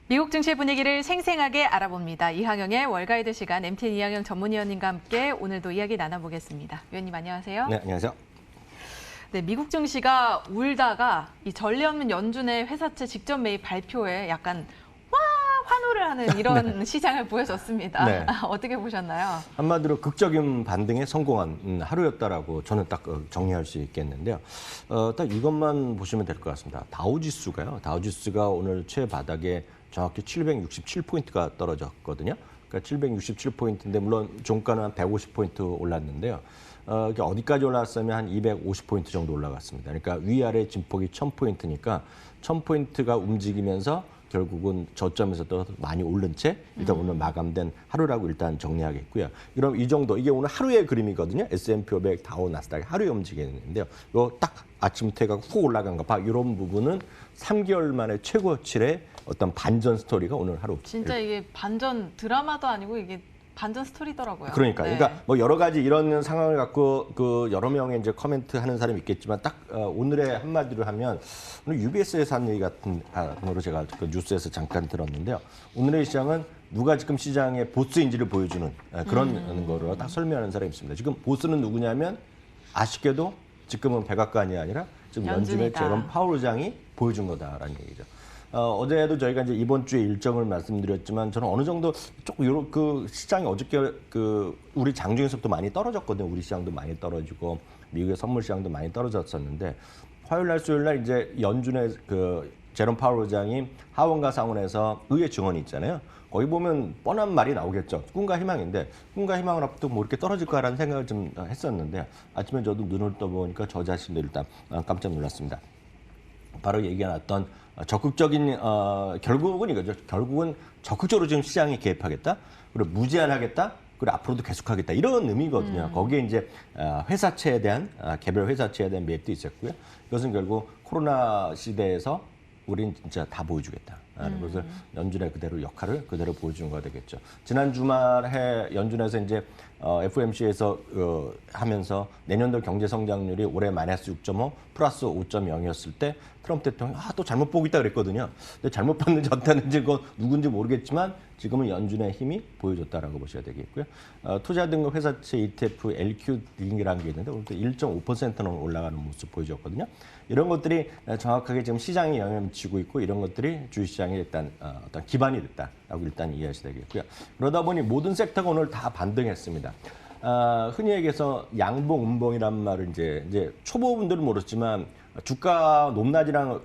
미국 증시 분위기를 생생하게 알아봅니다. 이항영의 월가이드 시간, MTN 이항영 전문위원님과 함께 오늘도 이야기 나눠보겠습니다. 위원님 안녕하세요. 네, 안녕하세요. 네, 미국 증시가 울다가 이 전례 없는 연준의 회사채 직전 매입 발표에 약간 환호를 하는 이런 네. 시장을 보여줬습니다. 네. 어떻게 보셨나요? 한마디로 극적인 반등에 성공한 하루였다라고 저는 딱 정리할 수 있겠는데요. 딱 이것만 보시면 될 것 같습니다. 다우지수가요. 다우지수가 오늘 최바닥에 정확히 767포인트가 떨어졌거든요. 그러니까 767포인트인데 물론 종가는 한 150포인트 올랐는데요. 이게 어디까지 올랐으면 한 250포인트 정도 올라갔습니다. 그러니까 위아래 진폭이 1000포인트니까 1000포인트가 움직이면서 결국은 저점에서 또 많이 오른 채 일단 오늘 마감된 하루라고 일단 정리하겠고요. 그럼 이 정도, 이게 오늘 하루의 그림이거든요. S&P 500, 다우, 나스닥이 하루에 움직이는데요. 이거 딱 아침부터 해가 훅 올라간 거 봐. 이런 부분은 3개월 만에 최고치의 어떤 반전 스토리가 오늘 하루. 진짜 이게 반전 드라마도 아니고 이게 반전 스토리더라고요. 그러니까, 네. 그러니까 뭐 여러 가지 이런 상황을 갖고 그 여러 명의 이제 코멘트 하는 사람이 있겠지만 딱 오늘의 한마디로 하면 오늘 UBS에서 한 얘기 같은 거로 제가 그 뉴스에서 잠깐 들었는데요. 오늘의 시장은 누가 지금 시장의 보스인지를 보여주는 그런 거로 딱 설명하는 사람이 있습니다. 지금 보스는 누구냐면 아쉽게도 지금은 백악관이 아니라 지금 연준의 연준이다. 제롬 파월 의장이 보여준 거다라는 얘기죠. 어제도 저희가 이제 이번 주에 일정을 말씀드렸지만 저는 어느 정도 조금 요런 그 시장이 어저께 그 우리 장중에서부터 많이 떨어졌거든요. 우리 시장도 많이 떨어지고 미국의 선물 시장도 많이 떨어졌었는데 화요일 날 수요일 날 이제 연준의 그 제롬 파월 의장이 하원과 상원에서 의회 증언이 있잖아요. 거기 보면 뻔한 말이 나오겠죠. 꿈과 희망인데 꿈과 희망을 앞두고 뭐 이렇게 떨어질까라는 생각을 좀 했었는데 아침에 저도 눈을 떠보니까 저 자신도 일단 깜짝 놀랐습니다. 바로 얘기가 났던 적극적인 결국은 이거죠. 결국은 적극적으로 지금 시장에 개입하겠다. 그리고 무제한하겠다. 그리고 앞으로도 계속하겠다. 이런 의미거든요. 거기에 이제 회사채에 대한 개별 회사채에 대한 매입도 있었고요. 이것은 결국 코로나 시대에서 우린 진짜 다 보여주겠다. 그것을 연준의 그대로 역할을 그대로 보여주는 거가 되겠죠. 지난 주말에 연준에서 이제 FOMC에서 하면서 내년도 경제 성장률이 올해 마이너스 6.5 플러스 5.0이었을 때 트럼프 대통령이 또 잘못 보고 있다 그랬거든요. 근데 잘못 봤는지 어땠는지 그건 누군지 모르겠지만 지금은 연준의 힘이 보여줬다라고 보셔야 되겠고요. 투자 등급 회사채 ETF LQD라는 게 있는데 오늘 1.5%는 올라가는 모습 보여줬거든요. 이런 것들이 정확하게 지금 시장에 영향을 미치고 있고 이런 것들이 주식시장에 일단 어떤 기반이 됐다라고 일단 이해하셔야 되겠고요. 그러다 보니 모든 섹터가 오늘 다 반등했습니다. 흔히 얘기해서 양봉, 음봉이란 말을 이제 초보분들은 모르지만 주가 높낮이랑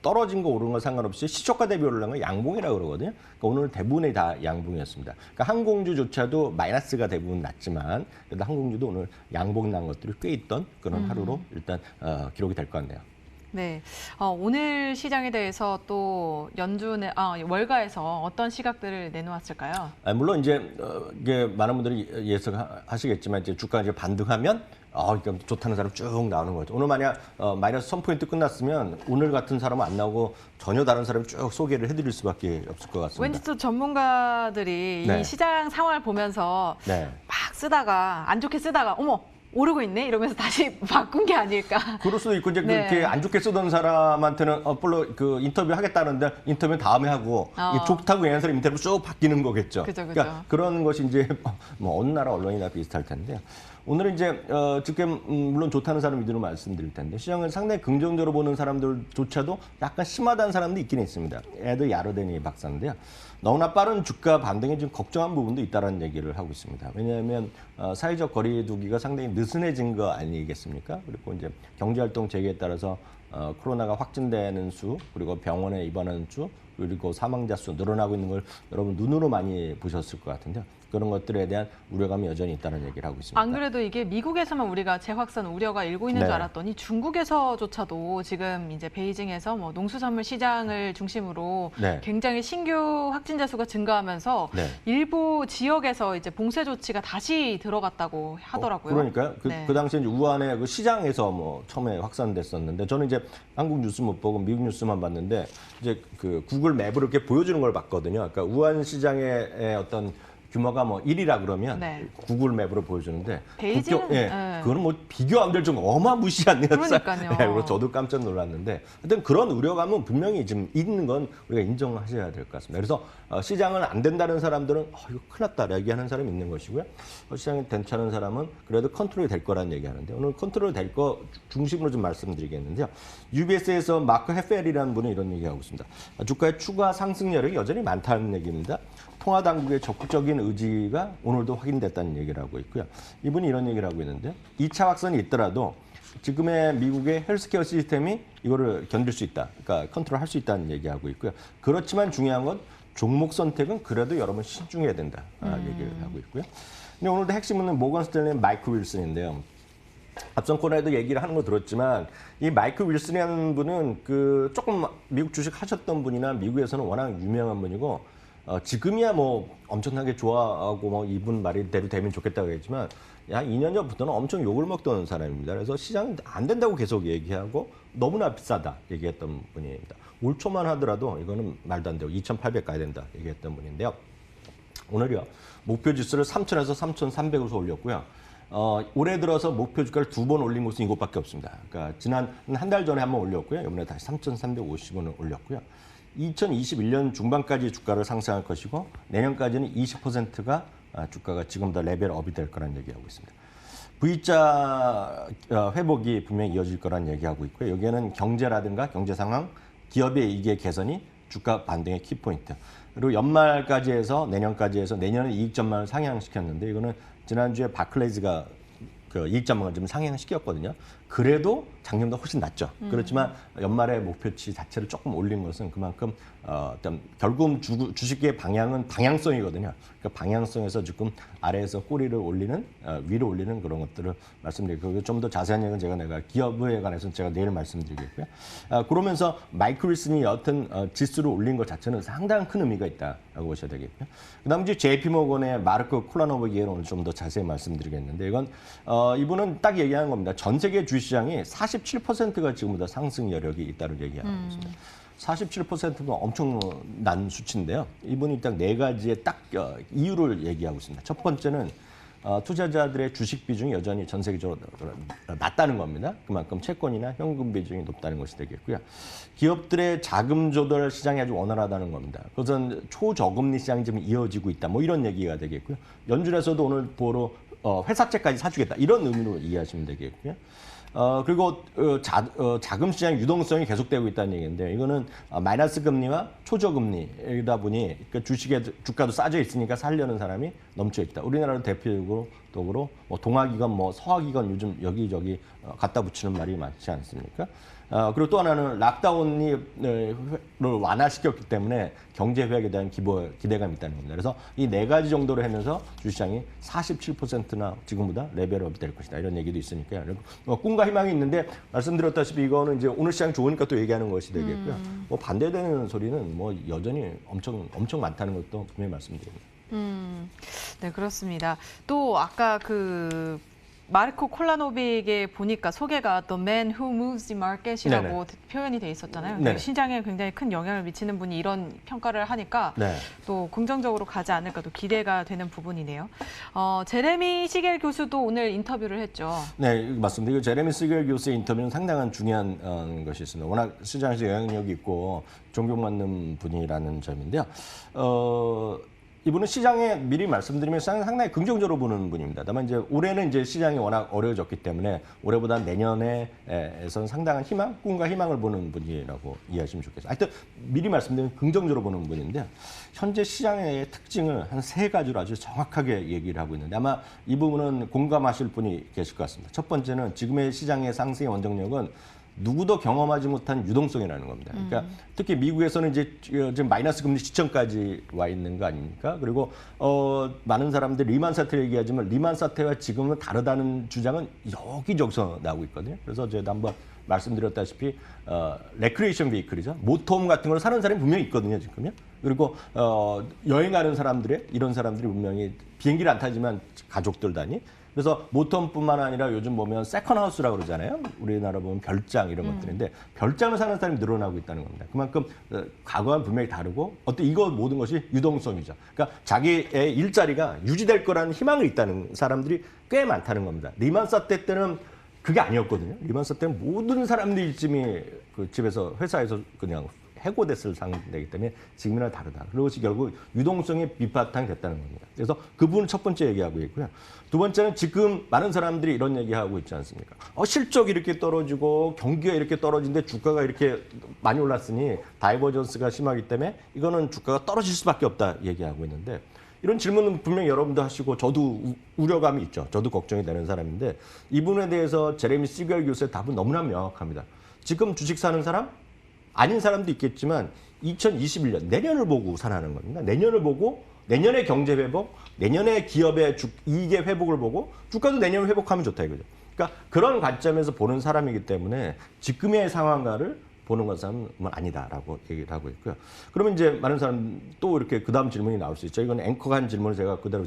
떨어진 거 오른 거 상관없이 시초가 대비 오르는 건 양봉이라고 그러거든요. 그러니까 오늘 대부분이 다 양봉이었습니다. 그러니까 항공주조차도 마이너스가 대부분 났지만 그래도 항공주도 오늘 양봉 난 것들이 꽤 있던 그런 하루로 일단 기록이 될 것 같네요. 네, 오늘 시장에 대해서 또 연준의 월가에서 어떤 시각들을 내놓았을까요? 물론 이제 이게 많은 분들이 예상하시겠지만 이제 주가 이제 반등하면 그러니까 좋다는 사람 쭉 나오는 거죠. 오늘 만약 마이너스 1000포인트 끝났으면 오늘 같은 사람은 안 나오고 전혀 다른 사람이 쭉 소개를 해드릴 수밖에 없을 것 같습니다. 왠지 또 전문가들이 네. 이 시장 상황을 보면서 네. 막 쓰다가 안 좋게 쓰다가 어머 오르고 있네 이러면서 다시 바꾼 게 아닐까. 그럴 수도 있고 이제 네. 그렇게 안 좋게 쓰던 사람한테는 별로 그 인터뷰 하겠다는데 인터뷰 다음에 하고 이 좋다고 얘기하는 사람 인터뷰 쭉 바뀌는 거겠죠. 그죠. 그러니까 그런 것이 이제 뭐 어느 나라 언론이나 비슷할 텐데요. 오늘은 이제 지금 물론 좋다는 사람 위주로 말씀드릴 텐데 시장을 상당히 긍정적으로 보는 사람들조차도 약간 심하다는 사람도 있긴 있습니다. 에드 야르데니 박사인데요. 너무나 빠른 주가 반등에 좀 걱정한 부분도 있다는 얘기를 하고 있습니다. 왜냐하면 사회적 거리 두기가 상당히 느슨해진 거 아니겠습니까? 그리고 이제 경제활동 재개에 따라서 코로나가 확진되는 수, 그리고 병원에 입원하는 수, 그리고 사망자 수 늘어나고 있는 걸 여러분 눈으로 많이 보셨을 것 같은데요. 그런 것들에 대한 우려감이 여전히 있다는 얘기를 하고 있습니다. 안 그래도 이게 미국에서만 우리가 재확산 우려가 일고 있는 네. 줄 알았더니 중국에서조차도 지금 이제 베이징에서 뭐 농수산물 시장을 중심으로 네. 굉장히 신규 확진자 수가 증가하면서 네. 일부 지역에서 이제 봉쇄 조치가 다시 들어갔다고 하더라고요. 그러니까요. 네. 그 당시에 이제 우한의 그 시장에서 뭐 처음에 확산됐었는데 저는 이제 한국 뉴스 못 보고 미국 뉴스만 봤는데 이제 그 구글 맵을 이렇게 보여주는 걸 봤거든요. 그러니까 우한 시장의 어떤 규모가 뭐 1이라 그러면 네. 구글 맵으로 보여주는데 베이징은 그거는 뭐 비교 안 될 정도 어마무시한 그러니까요. 그리고 저도 깜짝 놀랐는데 하여튼 그런 우려감은 분명히 지금 있는 건 우리가 인정하셔야 될 것 같습니다. 그래서 시장은 안 된다는 사람들은 이거 큰일 났다 얘기하는 사람이 있는 것이고요. 시장이 괜찮은 사람은 그래도 컨트롤이 될 거라는 얘기하는데 오늘 컨트롤 될 거 중심으로 좀 말씀드리겠는데요. UBS에서 마크 헤펠이라는 분이 이런 얘기하고 있습니다. 주가의 추가 상승 여력이 여전히 많다는 얘기입니다. 통화 당국의 적극적인 의지가 오늘도 확인됐다는 얘기를 하고 있고요. 이분이 이런 얘기를 하고 있는데요. 2차 확산이 있더라도 지금의 미국의 헬스케어 시스템이 이거를 견딜 수 있다. 그러니까 컨트롤할 수 있다는 얘기하고 있고요. 그렇지만 중요한 건 종목 선택은 그래도 여러분 신중해야 된다. 얘기를 하고 있고요. 근데 오늘도 핵심은 모건 스탠리의 마이크 윌슨인데요. 앞선 코너에도 얘기를 하는 거 들었지만 이 마이크 윌슨이라는 분은 그 조금 미국 주식 하셨던 분이나 미국에서는 워낙 유명한 분이고 지금이야 뭐 엄청나게 좋아하고 뭐 이분 말이 대로 되면 좋겠다고 했지만 약 2년 전부터는 엄청 욕을 먹던 사람입니다. 그래서 시장이 안 된다고 계속 얘기하고 너무나 비싸다 얘기했던 분입니다. 올 초만 하더라도 이거는 말도 안 되고 2,800 가야 된다 얘기했던 분인데요. 오늘이요. 목표 지수를 3,000에서 3,300으로 올렸고요. 올해 들어서 목표 주가를 2번 올린 곳은 이곳밖에 없습니다. 그러니까 지난 한 달 전에 한번 올렸고요. 이번에 다시 3,350원을 올렸고요. 2021년 중반까지 주가를 상승할 것이고 내년까지는 20%가 주가가 지금보다 레벨업이 될 거라는 얘기하고 있습니다. V자 회복이 분명히 이어질 거라는 얘기하고 있고요. 여기에는 경제라든가 경제 상황, 기업의 이익의 개선이 주가 반등의 키포인트. 그리고 연말까지 해서 내년까지 해서 내년에 이익 전망을 상향시켰는데 이거는 지난주에 바클레이즈가 그 이익 전망을 좀 상향시켰거든요. 그래도 작년보다 훨씬 낮죠. 그렇지만 연말의 목표치 자체를 조금 올린 것은 그만큼 어떤 결국 주식의 방향은 방향성이거든요. 그러니까 방향성에서 지금 아래에서 꼬리를 올리는 위로 올리는 그런 것들을 말씀드리고 좀 더 자세한 얘기는 제가 기업에 관해서는 제가 내일 말씀드리겠고요. 그러면서 마이크 윌슨이 여튼 지수를 올린 것 자체는 상당히 큰 의미가 있다라고 보셔야 되겠고요. 그다음 이제 JP 모건의 마르크 콜라노브기에 오늘 좀 더 자세히 말씀드리겠는데 이건 이분은 딱 얘기하는 겁니다. 전 세계 주식시장이 47%가 지금보다 상승 여력이 있다는 얘기하고 있습니다. 47%면 엄청난 수치인데요. 이분이 일단 네 가지의 딱 이유를 얘기하고 있습니다. 첫 번째는 투자자들의 주식 비중이 여전히 전 세계적으로 낮다는 겁니다. 그만큼 채권이나 현금 비중이 높다는 것이 되겠고요. 기업들의 자금 조달 시장이 아주 원활하다는 겁니다. 그것은 초저금리 시장이 지금 이어지고 있다. 뭐 이런 얘기가 되겠고요. 연준에서도 오늘 보러 회사채까지 사주겠다. 이런 의미로 이해하시면 되겠고요. 그리고 자금 시장 유동성이 계속되고 있다는 얘기인데 이거는 마이너스 금리와 초저금리이다 보니 그 주식의 주가도 싸져 있으니까 살려는 사람이 넘쳐 있다. 우리나라도 대표적으로 뭐 동아기관, 뭐 서아기관 요즘 여기저기 갖다 붙이는 말이 많지 않습니까? 그리고 또 하나는 락다운을 완화시켰기 때문에 경제 회복에 대한 기대감이 있다는 겁니다. 그래서 이 네 가지 정도로 하면서 주시장이 47%나 지금보다 레벨업이 될 것이다. 이런 얘기도 있으니까요. 꿈과 희망이 있는데 말씀드렸다시피 이거는 이제 오늘 시장 좋으니까 또 얘기하는 것이 되겠고요. 뭐 반대되는 소리는 뭐 여전히 엄청 많다는 것도 분명히 말씀드립니다. 네, 그렇습니다. 또 아까 마르코 콜라노빅에 보니까 소개가 The Man Who Moves the Market이라고 네네. 표현이 돼 있었잖아요. 네네. 시장에 굉장히 큰 영향을 미치는 분이 이런 평가를 하니까 네. 또 긍정적으로 가지 않을까 또 기대가 되는 부분이네요. 제레미 시겔 교수도 오늘 인터뷰를 했죠. 네, 맞습니다. 이거 제레미 시겔 교수의 인터뷰는 상당한 중요한 것이 있습니다. 워낙 시장에서 영향력이 있고 존경받는 분이라는 점인데요. 이분은 시장에 미리 말씀드리면 상당히 긍정적으로 보는 분입니다. 다만 이제 올해는 이제 시장이 워낙 어려워졌기 때문에 올해보다 내년에선 상당한 꿈과 희망을 보는 분이라고 이해하시면 좋겠어요. 하여튼 미리 말씀드리면 긍정적으로 보는 분인데 현재 시장의 특징을 한 세 가지로 아주 정확하게 얘기를 하고 있는데 아마 이 부분은 공감하실 분이 계실 것 같습니다. 첫 번째는 지금의 시장의 상승의 원동력은 누구도 경험하지 못한 유동성이라는 겁니다. 그러니까 특히 미국에서는 이제 지금 마이너스 금리 시점까지 와 있는 거 아닙니까? 그리고 많은 사람들이 리만 사태 얘기하지만 리만 사태와 지금은 다르다는 주장은 여기저기서 나오고 있거든요. 그래서 제가 한번 말씀드렸다시피 레크리에이션 베이클이죠. 모터홈 같은 걸 사는 사람이 분명히 있거든요, 지금요. 그리고 여행하는 사람들의 이런 사람들이 분명히 비행기를 안 타지만 가족들 단위. 그래서 모텀뿐만 아니라 요즘 보면 세컨하우스라고 그러잖아요. 우리나라 보면 별장 이런 것들인데 별장을 사는 사람이 늘어나고 있다는 겁니다. 그만큼 과거와는 분명히 다르고 어떤 이거 모든 것이 유동성이죠. 그러니까 자기의 일자리가 유지될 거라는 희망이 있다는 사람들이 꽤 많다는 겁니다. 리만 사태 때는 그게 아니었거든요. 리만 사태 때는 모든 사람들이 이쯤이 그 집에서 회사에서 그냥 해고됐을 상황이기 때문에 지금이랑 다르다. 그것이 결국 유동성이 밑바탕이 됐다는 겁니다. 그래서 그 부분은 첫 번째 얘기하고 있고요. 두 번째는 지금 많은 사람들이 이런 얘기하고 있지 않습니까? 실적이 이렇게 떨어지고 경기가 이렇게 떨어지는데 주가가 이렇게 많이 올랐으니 다이버전스가 심하기 때문에 이거는 주가가 떨어질 수밖에 없다 얘기하고 있는데 이런 질문은 분명히 여러분도 하시고 저도 우려감이 있죠. 저도 걱정이 되는 사람인데 이 부분에 대해서 제레미 시겔 교수의 답은 너무나 명확합니다. 지금 주식 사는 사람? 아닌 사람도 있겠지만 2021년 내년을 보고 살아가는 겁니다. 내년을 보고 내년의 경제 회복, 내년의 기업의 이익의 회복을 보고 주가도 내년을 회복하면 좋다 이거죠. 그러니까 그런 관점에서 보는 사람이기 때문에 지금의 상황과를 보는 것은 아니다라고 얘기를 하고 있고요. 그러면 이제 많은 사람 또 이렇게 그 다음 질문이 나올 수 있죠. 이건 앵커가 한 질문을 그대로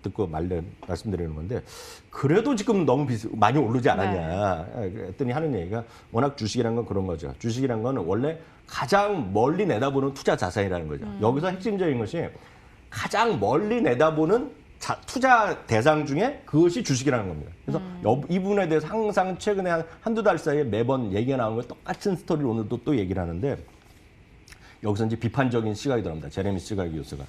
듣고 말씀드리는 건데 그래도 지금 너무 많이 오르지 않았냐. 그랬더니 하는 얘기가 워낙 주식이란 건 그런 거죠. 주식이란 건 원래 가장 멀리 내다보는 투자 자산이라는 거죠. 여기서 핵심적인 것이 가장 멀리 내다보는 투자 대상 중에 그것이 주식이라는 겁니다. 그래서 이 부분에 대해서 항상 최근에 한두 달 사이에 매번 얘기가 나오는 거 똑같은 스토리를 오늘도 또 얘기를 하는데 여기서 이제 비판적인 시각이 들어옵니다. 제레미 시갈 교수가.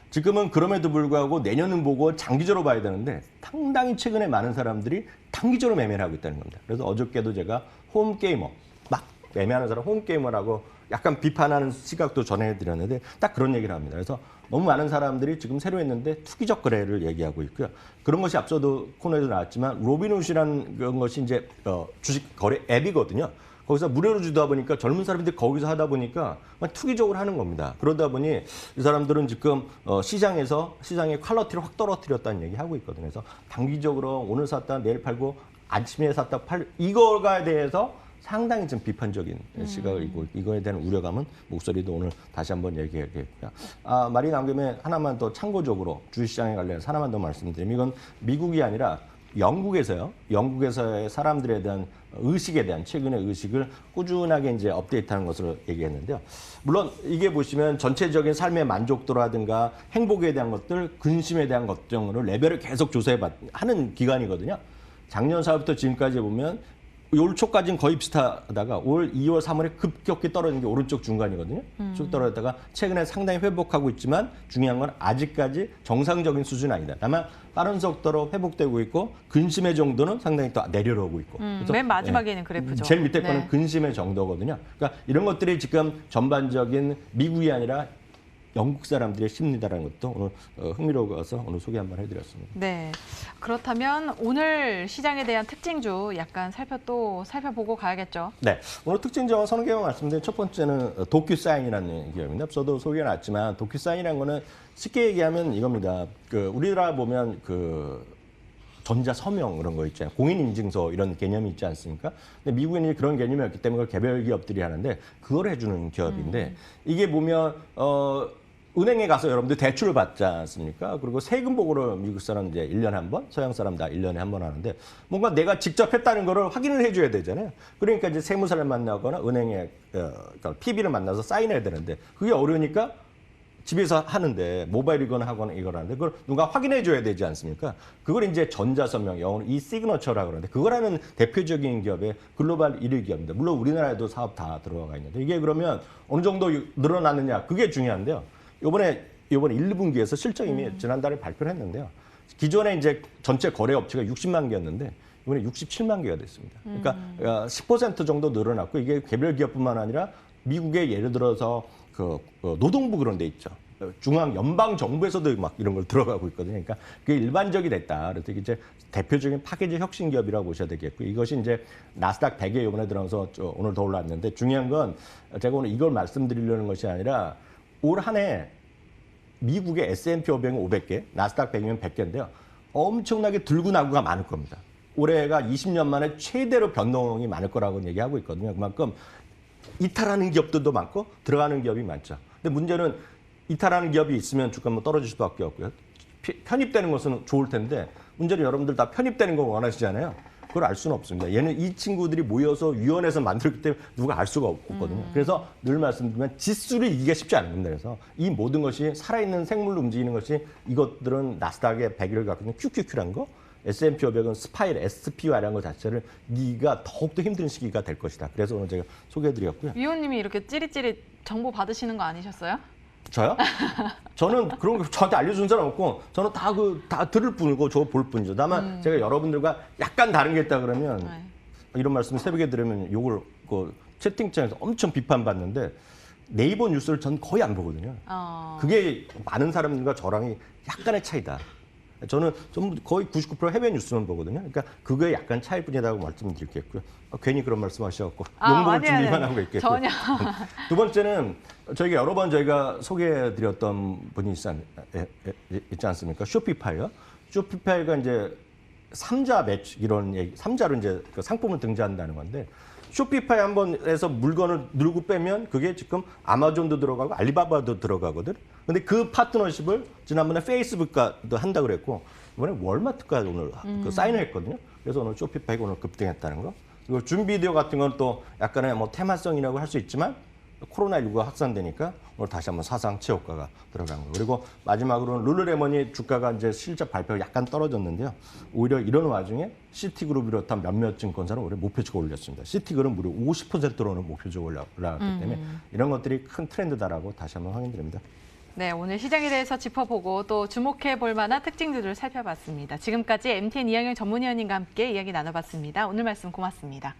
지금은 그럼에도 불구하고 내년은 보고 장기적으로 봐야 되는데 상당히 최근에 많은 사람들이 단기적으로 매매를 하고 있다는 겁니다. 그래서 어저께도 제가 홈게이머, 막 매매하는 사람 홈게이머라고 약간 비판하는 시각도 전해드렸는데 딱 그런 얘기를 합니다. 그래서 너무 많은 사람들이 지금 새로 했는데 투기적 거래를 얘기하고 있고요. 그런 것이 앞서도 코너에도 나왔지만 로빈훗이라는 그런 것이 이제 주식 거래 앱이거든요. 거기서 무료로 주다 보니까 젊은 사람들이 거기서 하다 보니까 투기적으로 하는 겁니다. 그러다 보니 이 사람들은 지금 시장의 퀄리티를 확 떨어뜨렸다는 얘기하고 있거든요. 그래서 단기적으로 오늘 샀다 내일 팔고 아침에 샀다 팔 이거에 대해서 상당히 좀 비판적인 시각을 있고 이거에 대한 우려감은 목소리도 오늘 다시 한번 얘기하겠고요. 말이 나온 김에 하나만 더 참고적으로 주식시장에 관련해서 하나만 더 말씀드리면 이건 미국이 아니라 영국에서의 사람들에 대한 의식에 대한 최근의 의식을 꾸준하게 이제 업데이트하는 것으로 얘기했는데요. 물론 이게 보시면 전체적인 삶의 만족도라든가 행복에 대한 것들, 근심에 대한 것 등으로 레벨을 계속 조사하는 기관이거든요. 작년 4월부터 지금까지 보면 올 초까지는 거의 비슷하다가 올 2월, 3월에 급격히 떨어진 게 오른쪽 중간이거든요. 쭉 떨어졌다가 최근에 상당히 회복하고 있지만 중요한 건 아직까지 정상적인 수준은 아니다. 다만 빠른 속도로 회복되고 있고 근심의 정도는 상당히 또 내려오고 있고. 그래서 맨 마지막에는 그래프죠. 제일 밑에 거는 근심의 정도거든요. 그러니까 이런 것들이 지금 전반적인 미국이 아니라 영국 사람들의 심리다라는 것도 오늘 흥미로워서 오늘 소개 한번 해드렸습니다. 네. 그렇다면 오늘 시장에 대한 특징주 약간 살펴보고 가야겠죠. 네. 오늘 특징적인 서너 개만 말씀드린 첫 번째는 도큐사인이라는 기업입니다. 저도 소개해놨지만 도큐사인이라는 거는 쉽게 얘기하면 이겁니다. 우리나라 보면 전자 서명 그런 거 있잖아요. 공인인증서 이런 개념이 있지 않습니까? 근데 미국에는 그런 개념이 없기 때문에 그걸 개별 기업들이 하는데 그걸 해주는 기업인데 이게 보면 은행에 가서 여러분들 대출을 받지 않습니까? 그리고 세금 보고를 미국 사람 이제 1년에 한 번, 서양 사람 다 1년에 한 번 하는데 뭔가 내가 직접 했다는 거를 확인을 해줘야 되잖아요. 그러니까 이제 세무사를 만나거나 은행에 그러니까 PB를 만나서 사인해야 되는데 그게 어려우니까 집에서 하는데 모바일이거나 하거나 이걸 하는데 그걸 누가 확인해 줘야 되지 않습니까? 그걸 이제 전자서명, 영어로 e-시그너처라고 그러는데 그걸 하는 대표적인 기업의 글로벌 1위 기업입니다. 물론 우리나라에도 사업 다 들어가 있는데 이게 그러면 어느 정도 늘어났느냐 그게 중요한데요. 이번 1분기에서 실적 이미 지난달에 발표를 했는데요. 기존에 이제 전체 거래 업체가 60만 개였는데 이번에 67만 개가 됐습니다. 그러니까 10% 정도 늘어났고 이게 개별 기업뿐만 아니라 미국의 예를 들어서 노동부 그런 데 있죠. 중앙 연방 정부에서도 막 이런 걸 들어가고 있거든요. 그러니까 그게 일반적이 됐다. 그래서 이제 대표적인 파괴적 혁신 기업이라고 보셔야 되겠고 이것이 이제 나스닥 100에 이번에 들어가서 오늘 더 올랐는데 중요한 건 제가 오늘 이걸 말씀드리려는 것이 아니라 올 한 해 미국의 S&P 500은 500개, 나스닥 100이면 100개인데요. 엄청나게 들고 나고가 많을 겁니다. 올해가 20년 만에 최대로 변동이 많을 거라고 얘기하고 있거든요. 그만큼 이탈하는 기업들도 많고 들어가는 기업이 많죠. 근데 문제는 이탈하는 기업이 있으면 주가 떨어질 수밖에 없고요. 편입되는 것은 좋을 텐데 문제는 여러분들 다 편입되는 거 원하시잖아요. 그걸 알 수는 없습니다. 얘는 이 친구들이 모여서 위원회에서 만들었기 때문에 누가 알 수가 없거든요. 그래서 늘 말씀드리면 지수를 이기기가 쉽지 않은 겁니다. 그래서 이 모든 것이 살아있는 생물로 움직이는 것이 이것들은 나스닥의 100일을 갖고 있는 QQQ라는 거, S&P 500은 스파이럴, SPY라는 것 자체를 이기가 더욱더 힘든 시기가 될 것이다. 그래서 오늘 제가 소개해드렸고요. 위원님이 이렇게 찌릿찌릿 정보 받으시는 거 아니셨어요? 저요? 저는 그런 거 저한테 알려준 사람 없고 저는 다 들을 뿐이고 저 볼 뿐이죠. 다만 제가 여러분들과 약간 다른 게 있다 그러면 네. 이런 말씀 새벽에 들으면 욕을 그 채팅창에서 엄청 비판받는데 네이버 뉴스를 전 거의 안 보거든요. 그게 많은 사람들과 저랑이 약간의 차이다. 저는 좀 거의 99% 해외 뉴스만 보거든요. 그러니까 그거에 약간 차이 뿐이라고 말씀드리겠고요. 괜히 그런 말씀하셔갖고 욕먹을 준비만 하고 있겠고요. 전혀. 두 번째는 저희가 여러 번 저희가 소개해드렸던 분이 있지 않습니까? 쇼피파이요. 쇼피파이가 이제 삼자 매출 이런 얘기, 삼자로 이제 그 상품을 등장한다는 건데 쇼피파이 한 번에서 물건을 누르고 빼면 그게 지금 아마존도 들어가고 알리바바도 들어가거든. 근데 그 파트너십을 지난번에 페이스북과도 한다고 그랬고 이번에 월마트까지 오늘 그 사인을 했거든요. 그래서 오늘 쇼피파이가 오늘 급등했다는 거. 그리고 줌 비디오 같은 건 또 약간의 뭐 테마성이라고 할 수 있지만 코로나19가 확산되니까 오늘 다시 한번 사상 최고가가 들어간 거. 그리고 마지막으로는 룰루레몬이 주가가 이제 실적 발표가 약간 떨어졌는데요. 오히려 이런 와중에 시티그룹을 비롯한 몇몇 증권사는 올해 목표치가 올렸습니다. 시티그룹은 무려 50%로는 목표치가 올라갔기 때문에 이런 것들이 큰 트렌드다라고 다시 한번 확인드립니다. 네, 오늘 시장에 대해서 짚어보고 또 주목해 볼 만한 특징들을 살펴봤습니다. 지금까지 MTN 이영영 전문위원님과 함께 이야기 나눠봤습니다. 오늘 말씀 고맙습니다.